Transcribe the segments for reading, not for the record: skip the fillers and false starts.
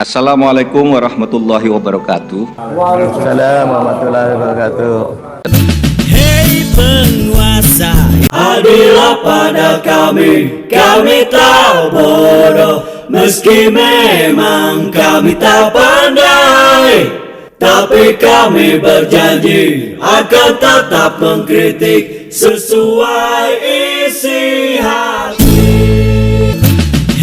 Assalamualaikum warahmatullahi wabarakatuh. Waalaikumsalam warahmatullahi wabarakatuh. Hei penguasa, adillah pada kami tak bodoh. Meski memang kami tak pandai, tapi kami berjanji akan tetap mengkritik sesuai isi hati.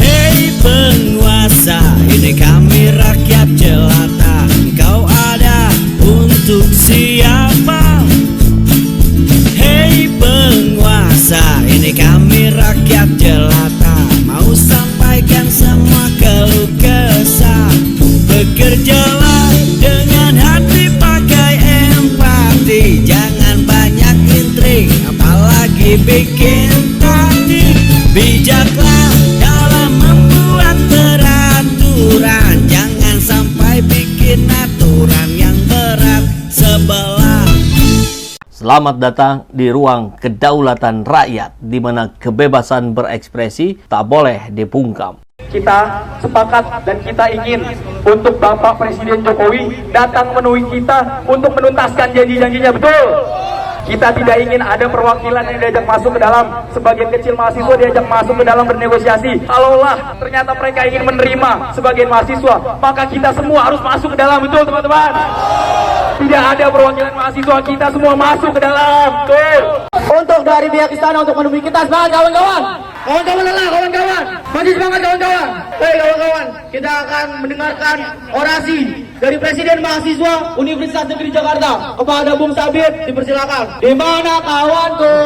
Hei penguasa, ini kami rakyat jelata. Kau ada untuk siapa? Hei penguasa, ini kami rakyat jelata. Mau sampaikan semua keluh kesah. Bekerjalah dengan hati, pakai empati. Jangan banyak intrik, apalagi bikin hati. Bijaklah dalam membuat peraturan. Jangan sampai bikin aturan yang berat sebelah. Selamat datang di ruang kedaulatan rakyat, di mana kebebasan berekspresi tak boleh dibungkam. Kita sepakat dan kita ingin untuk Bapak Presiden Jokowi datang menemui kita untuk menuntaskan janji-janjinya, betul? Kita tidak ingin ada perwakilan yang diajak masuk ke dalam, sebagian kecil mahasiswa diajak masuk ke dalam bernegosiasi. Kalaulah ternyata mereka ingin menerima sebagian mahasiswa, maka kita semua harus masuk ke dalam, betul teman-teman? Tidak ada perwakilan mahasiswa, kita semua masuk ke dalam, betul? Untuk dari pihak istana untuk menemui kita, semangat kawan-kawan! Kawan-kawan lelah, kawan-kawan! Masih semangat kawan-kawan! Baik kawan-kawan, kita akan mendengarkan orasi dari Presiden Mahasiswa Universitas Negeri Jakarta. Kepada Bung Sabit, dipersilakan. Di mana kawanku?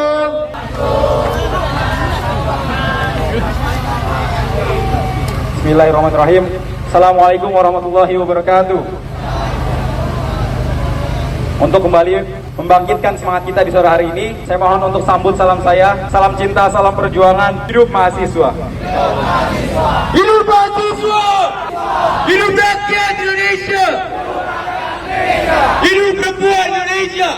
Bismillahirrahmanirrahim. Assalamualaikum warahmatullahi wabarakatuh. Untuk kembali membangkitkan semangat kita di sore hari ini, saya mohon untuk sambut salam saya. Salam cinta, salam perjuangan. Hidup mahasiswa. Hidup mahasiswa. Hidup rakyat Indonesia. Hidup perempuan Indonesia.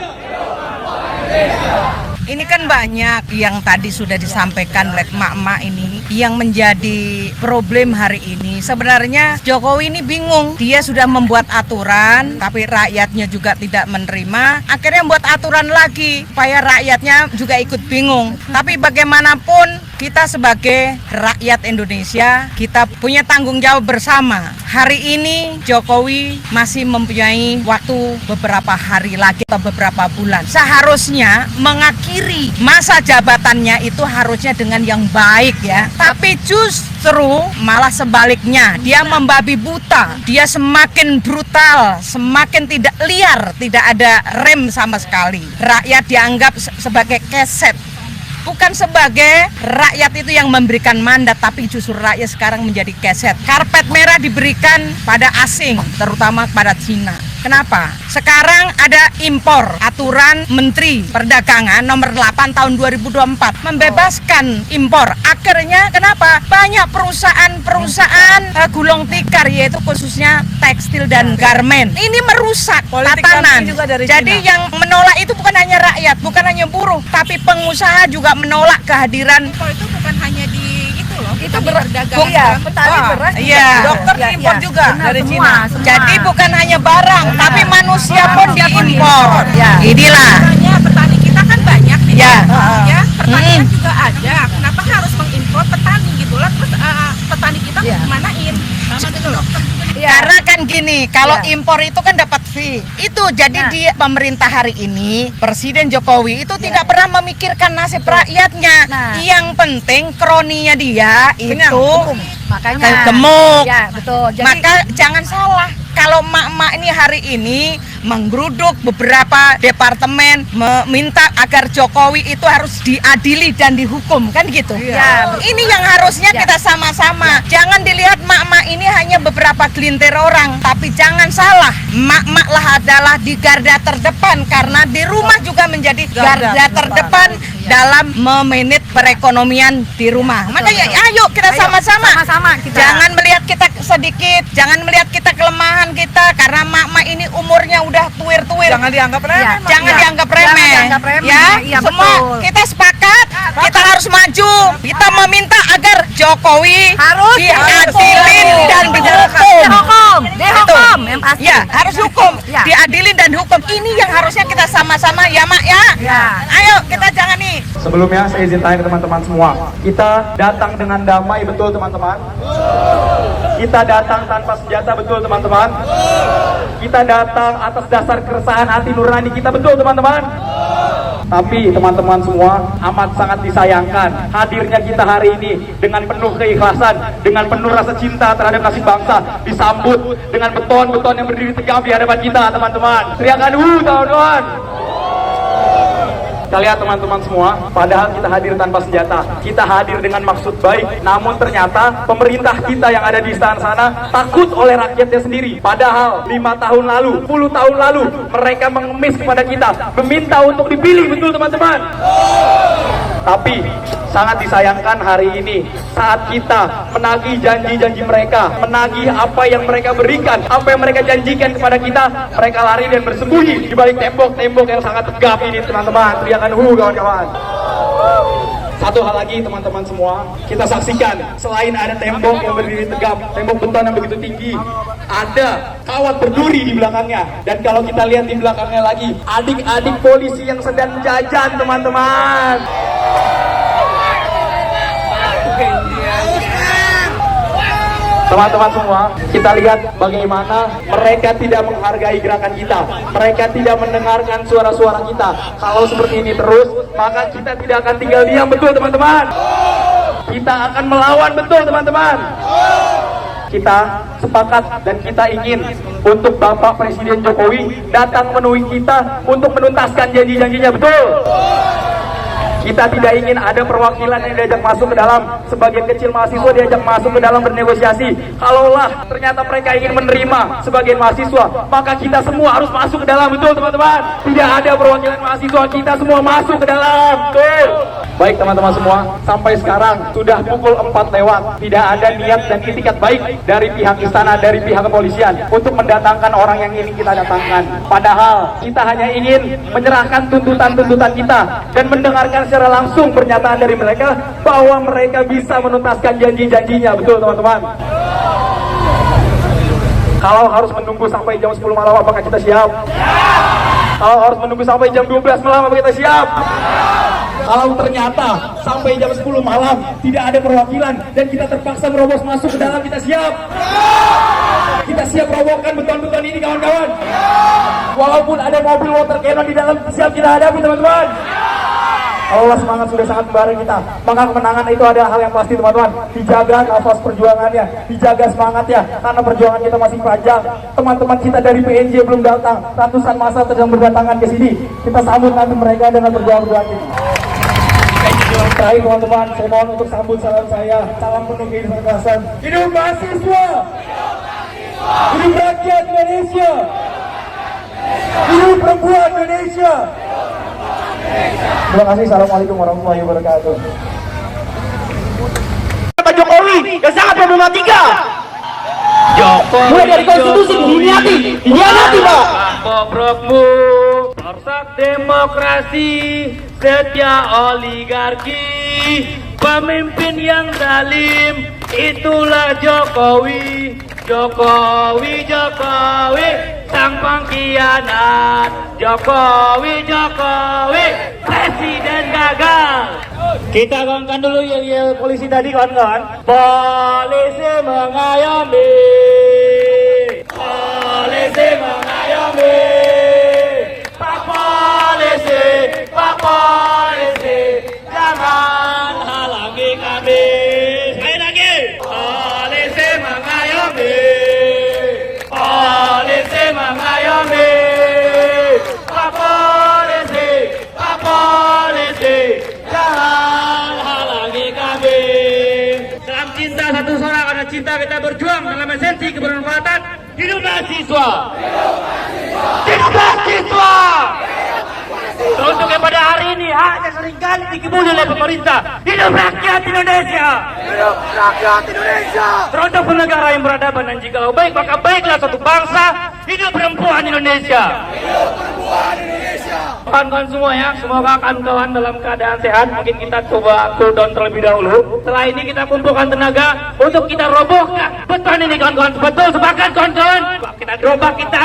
Ini kan banyak yang tadi sudah disampaikan oleh emak-emak ini yang menjadi problem hari ini. Sebenarnya Jokowi ini bingung. Dia sudah membuat aturan, tapi rakyatnya juga tidak menerima. Akhirnya membuat aturan lagi, supaya rakyatnya juga ikut bingung. Tapi bagaimanapun kita sebagai rakyat Indonesia, kita punya tanggung jawab bersama. Hari ini Jokowi masih mempunyai waktu beberapa hari lagi atau beberapa bulan. Seharusnya mengakhiri masa jabatannya itu harusnya dengan yang baik ya. Tapi justru malah sebaliknya, dia membabi buta. Dia semakin brutal, semakin tidak liar, tidak ada rem sama sekali. Rakyat dianggap sebagai keset. Bukan sebagai rakyat itu yang memberikan mandat, tapi justru rakyat sekarang menjadi keset. Karpet merah diberikan pada asing, terutama pada Cina. Kenapa? Sekarang ada impor, aturan Menteri Perdagangan nomor 8 tahun 2024 membebaskan impor. Akhirnya kenapa? Banyak perusahaan gulung tikar, yaitu khususnya tekstil dan garmen. Ini merusak tatanan. Jadi yang menolak itu bukan hanya rakyat, bukan hanya buruh, tapi pengusaha juga menolak kehadiran. Impor itu bukan hanya di itu loh, Itu berdagang, petani beras, dokter impor juga dari Cina. Jadi bukan hanya barang, tapi manusia pun diimpor. Inilah. Sebenarnya petani kita kan banyak nih, Ya. ya pertanian juga ada. Kenapa harus mengimpor petani gitu lah? Terus petani kita kemanain? Sama dengan dokter. Karena kan gini, kalau impor itu kan dapat fee. Itu jadi di pemerintah hari ini, Presiden Jokowi itu tidak pernah memikirkan nasib rakyatnya. Yang penting kroninya dia itu makanya gemuk. Ya, betul. Jadi, maka jangan salah. Kalau emak-emak ini hari ini menggeruduk beberapa departemen, meminta agar Jokowi itu harus diadili dan dihukum, kan gitu. Ini yang harusnya kita sama-sama. Jangan dilihat emak-emak ini hanya beberapa gelintir orang, tapi jangan salah, emak-emak lah adalah di garda terdepan, karena di rumah juga menjadi garda terdepan dalam memanage perekonomian di rumah. Makanya ayo kita sama-sama. Jangan melihat kita sedikit, jangan melihat kita kelemahan kita, karena emak-emak ini umurnya udah tuir-tuir. Jangan dianggap remeh. Jangan dianggap remeh. Ya, Iya, semua betul. kita sepakat, kita harus maju. Kita meminta agar Jokowi Harus diadilin dan dihukum. Dihukum. Yang pasti. Ya, harus hukum. Ya. Diadilin dan hukum. Ini yang harusnya kita sama-sama ya, Mak ya. Ya. Ayo kita jangan nih. Sebelumnya saya izin tanya ke teman-teman semua, kita datang dengan damai, betul teman-teman? Kita datang tanpa senjata, betul teman-teman? Kita datang atas dasar keresahan hati nurani kita, betul teman-teman? Tapi teman-teman semua, amat sangat disayangkan hadirnya kita hari ini dengan penuh keikhlasan, dengan penuh rasa cinta terhadap nasib bangsa, disambut dengan beton-beton yang berdiri tegak di hadapan kita, teman-teman. Teriakan teman-teman. Kita lihat teman-teman semua, padahal kita hadir tanpa senjata, kita hadir dengan maksud baik, namun ternyata pemerintah kita yang ada di istana sana takut oleh rakyatnya sendiri. Padahal 5 tahun lalu, 10 tahun lalu, mereka mengemis kepada kita, meminta untuk dipilih, betul teman-teman? Tapi sangat disayangkan hari ini saat kita menagih janji-janji mereka, menagih apa yang mereka berikan, apa yang mereka janjikan kepada kita, mereka lari dan bersembunyi di balik tembok-tembok yang sangat tegap ini, teman-teman. Teriakan kawan-kawan. Satu hal lagi teman-teman semua, kita saksikan selain ada tembok yang berdiri tegap, tembok beton yang begitu tinggi, ada kawat berduri di belakangnya. Dan kalau kita lihat di belakangnya lagi, adik-adik polisi yang sedang jajan, teman-teman. Teman-teman semua, kita lihat bagaimana mereka tidak menghargai gerakan kita. Mereka tidak mendengarkan suara-suara kita. Kalau seperti ini terus, maka kita tidak akan tinggal diam, betul teman-teman? Kita akan melawan, betul teman-teman? Kita sepakat dan kita ingin untuk Bapak Presiden Jokowi datang menemui kita untuk menuntaskan janji-janjinya, betul? Kita tidak ingin ada perwakilan yang diajak masuk ke dalam, sebagian kecil mahasiswa diajak masuk ke dalam bernegosiasi. Kalaulah ternyata mereka ingin menerima sebagian mahasiswa, maka kita semua harus masuk ke dalam, betul teman-teman? Tidak ada perwakilan mahasiswa, kita semua masuk ke dalam, betul? Baik teman-teman semua, sampai sekarang sudah pukul 4 lewat, tidak ada niat dan itikat baik dari pihak istana, dari pihak kepolisian untuk mendatangkan orang yang ingin kita datangkan. Padahal kita hanya ingin menyerahkan tuntutan-tuntutan kita dan mendengarkan secara langsung pernyataan dari mereka bahwa mereka bisa menuntaskan janji-janjinya, betul teman-teman? Kalau harus menunggu sampai jam 10 malam, apakah kita siap? Kalau harus menunggu sampai jam 12 malam, apakah kita siap? Kalau ternyata sampai jam 10 malam tidak ada perwakilan dan kita terpaksa merobos masuk ke dalam, kita siap? Kita siap robohkan beton-beton ini, kawan-kawan? Walaupun ada mobil water cannon di dalam, siap kita hadapi, teman-teman? Allah semangat sudah sangat membara kita, maka kemenangan itu ada hal yang pasti, teman-teman. Dijaga nafas perjuangannya, dijaga semangatnya, karena perjuangan kita masih panjang. Teman-teman kita dari PNJ belum datang, ratusan massa sedang berdatangan ke sini. Kita sambut nanti mereka dengan perjuangan kita. Terakhir teman-teman, saya mohon untuk sambut salam saya, salam penuh keikhlasan. Hidup mahasiswa, hidup rakyat Indonesia, hidup perempuan Indonesia. Terima kasih. Assalamualaikum warahmatullahi wabarakatuh. Pak Jokowi yang sangat problematika. Jokowi mulai dari konstitusi diniati Pak. Bobrokmu merusak demokrasi, setia oligarki, pemimpin yang zalim, itulah Jokowi. Jokowi, Jokowi, sang pengkhianat. Jokowi, Jokowi, presiden gagal. Kita gongkan dulu yel-yel polisi tadi, kawan-kawan. Polisi mengayomi, polisi mengayomi. Pak polisi, Pak polisi, jangan halangi kami. Sekali lagi, polisi mengayomi, polisi mengayomi. Pak polisi, Pak polisi, jangan halangi kami. Salam cinta satu suara, karena cinta kita berjuang dalam esensi kebermanfaatan. Hidup mahasiswa, hidup mahasiswa. Teruntuk kepada hari ini, hak yang seringkali dikebuli oleh pemerintah. Hidup rakyat Indonesia, hidup rakyat Indonesia. Teruntuk negara yang beradaban, dan jikalau baik maka baiklah satu bangsa. Hidup perempuan Indonesia, hidup perempuan Indonesia. Kawan-kawan semua ya, semoga kawan-kawan dalam keadaan sehat. Mungkin kita coba cool down terlebih dahulu. Setelah ini kita kumpulkan tenaga untuk kita robohkan beton ini kawan-kawan. Betul, sepakat kawan-kawan? Kita roboh, kita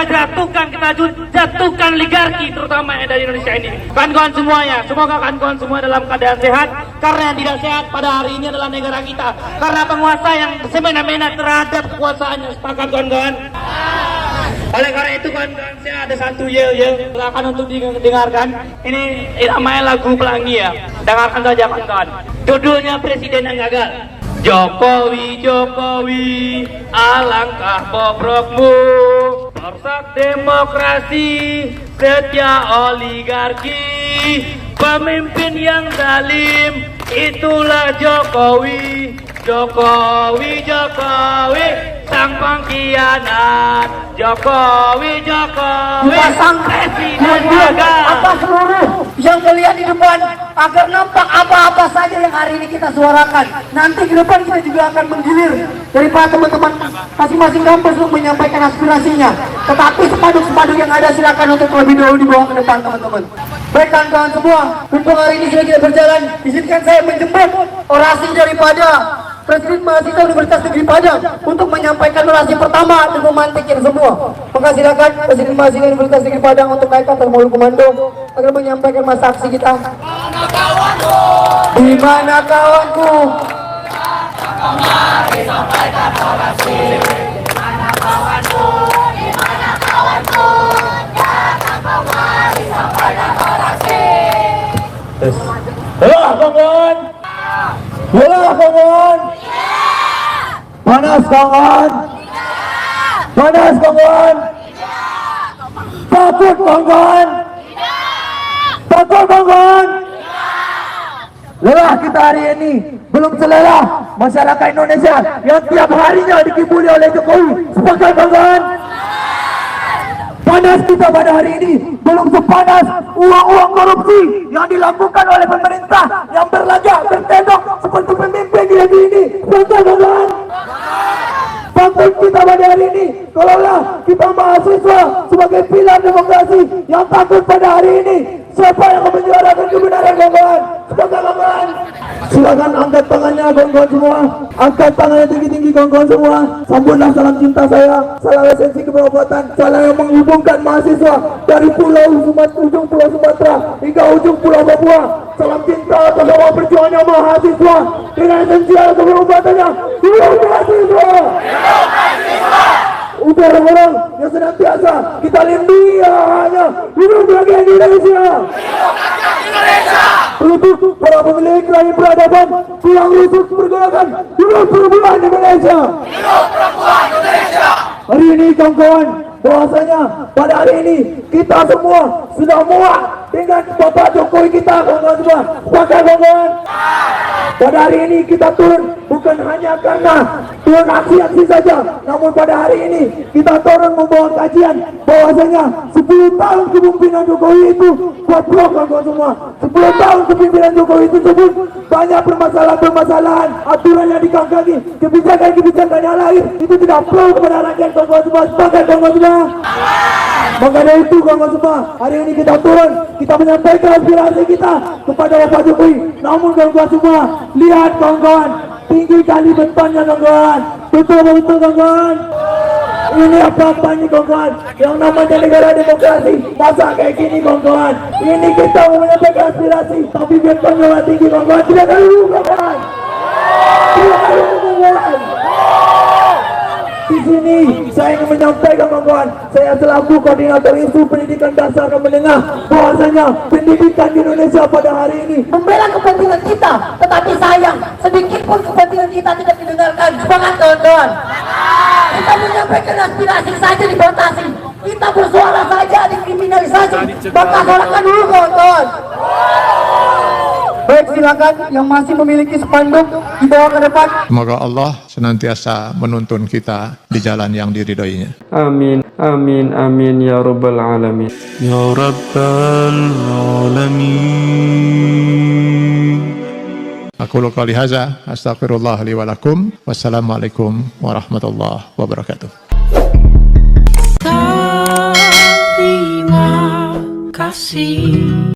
jatuhkan oligarki terutama yang ada di Indonesia ini. Kawan-kawan semuanya, semoga kawan-kawan semua dalam keadaan sehat. Karena yang tidak sehat pada hari ini adalah negara kita. Karena penguasa yang semena-mena terhadap kekuasaannya. Sepakat kawan-kawan? Oleh karena itu kawan-kawan, saya ada satu yel, silakan untuk didengarkan. Ini namanya lagu Pelangi ya. Dengarkan saja kawan-kawan. Judulnya Presiden yang Gagal. Jokowi, Jokowi, alangkah bobrokmu. Merusak demokrasi, setia oligarki. Pemimpin yang zalim, itulah Jokowi. Jokowi, Jokowi, sang pengkhianat. Jokowi, Jokowi, Pasang presiden gagal. atas seluruh yang melihat di depan agar nampak apa-apa saja yang hari ini kita suarakan. Nanti ke depan kita juga akan menggilir daripada teman-teman masing-masing kampus untuk menyampaikan aspirasinya. Tetapi spanduk-spanduk yang ada silakan untuk terlebih dahulu dibawa ke depan teman-teman. Baik kawan-kawan semua, mumpung hari ini sudah kita berjalan, izinkan saya menjemput orasi daripada Presiden Mahasiswa Universitas Negeri Padang untuk menyampaikan orasi pertama dan memantik yang semua. Maka silakan Presiden Mahasiswa Universitas Negeri Padang untuk naik ke atas mobil komando agar menyampaikan masa aksi kita. Di mana kawanku? Mari sampaikan orasi. Di mana kawanku? Di mana kawanku? Datang kemari sampaikan orasi. Halo kawan. Bola kawan. Panas kawan. Panas kawan. Takut kawan. Takut kawan. Lelah kita hari ini, belum selelah masyarakat Indonesia yang tiap harinya dikibuli oleh Jokowi. Sepakat kawan. Panas kita pada hari ini belum sepanas uang-uang korupsi yang dilakukan oleh pemerintah yang berlagak bertendok seperti pemimpin di negeri ini. Sepakat kawan. Takut kita pada hari ini, kalaulah kita mahasiswa sebagai pilar demokrasi yang takut pada hari ini, siapa yang akan menyuarakan kebenaran kawan? Sepakat kawan. Silakan angkat tangannya kawan-kawan semua. Angkat tangannya tinggi-tinggi kawan-kawan semua. Sambutlah salam cinta saya, salam esensi keberobatan, salam yang menghubungkan mahasiswa dari ujung pulau Sumatera hingga ujung pulau Papua. Salam cinta atas semua perjuangannya mahasiswa dengan esensial keberobatannya. Hidup mahasiswa! Hidup mahasiswa! Untuk orang-orang yang senantiasa kita lindungi hanya hidup rakyat Indonesia. Hidup rakyat Indonesia. Untuk para pemilik lain peradaban, tulang rusuk pergerakan hidup perempuan Indonesia. Hidup perempuan Indonesia. Hari ini kawan-kawan, bahwasanya pada hari ini kita semua sudah muak dengan Bapak Jokowi kita kawan-kawan semua. Sepakat kawan-kawan? Pada hari ini kita turun bukan hanya karena turun aksi-aksi saja, namun pada hari ini kita turun membawa kajian bahwasanya 10 tahun kepemimpinan Jokowi itu goblok kawan-kawan semua. 10 tahun kepemimpinan Jokowi itu sebut banyak permasalahan-permasalahan, aturan yang dikangkangi, kebijakan-kebijakan yang lain itu tidak pro kepada rakyat kawan-kawan semua. Sepakat kawan-kawan semua? Maka dari itu kawan-kawan semua, hari ini kita turun, kita menyampaikan aspirasi kita kepada Bapak Jokowi. Namun kawan-kawan semua, lihat kawan-kawan, tinggi kali betonnya kawan-kawan. Betul-betul kawan-kawan. Ini apa-apa ini kawan-kawan? Yang namanya negara demokrasi, masa kayak gini kawan-kawan? Ini kita mau menyampaikan aspirasi, tapi betonnya tinggi kawan-kawan. Tidak dulu kawan-kawan. Tidak dulu kawan-kawan. Di sini saya ingin menyampaikan kawan-kawan, saya selaku koordinator isu pendidikan dasar dan menengah, bahwasanya pendidikan di Indonesia pada hari ini membela kepentingan kita, tetapi sayang sedikit pun kepentingan kita tidak didengarkan. Semangat kawan-kawan. Kita menyampaikan aspirasi saja dibatasi, kita bersuara saja dikriminalisasi. Maka suarakan dulu kawan-kawan. Baik, silakan yang masih memiliki spanduk dibawa ke depan. Semoga Allah senantiasa menuntun kita di jalan yang diridhoinya. Amin, amin, amin ya rabbal alamin. Ya Rabbal Alamin. Aqulu qouli hadza, astaghfirullah li wa lakum. Wassalamualaikum warahmatullahi wabarakatuh. kasih.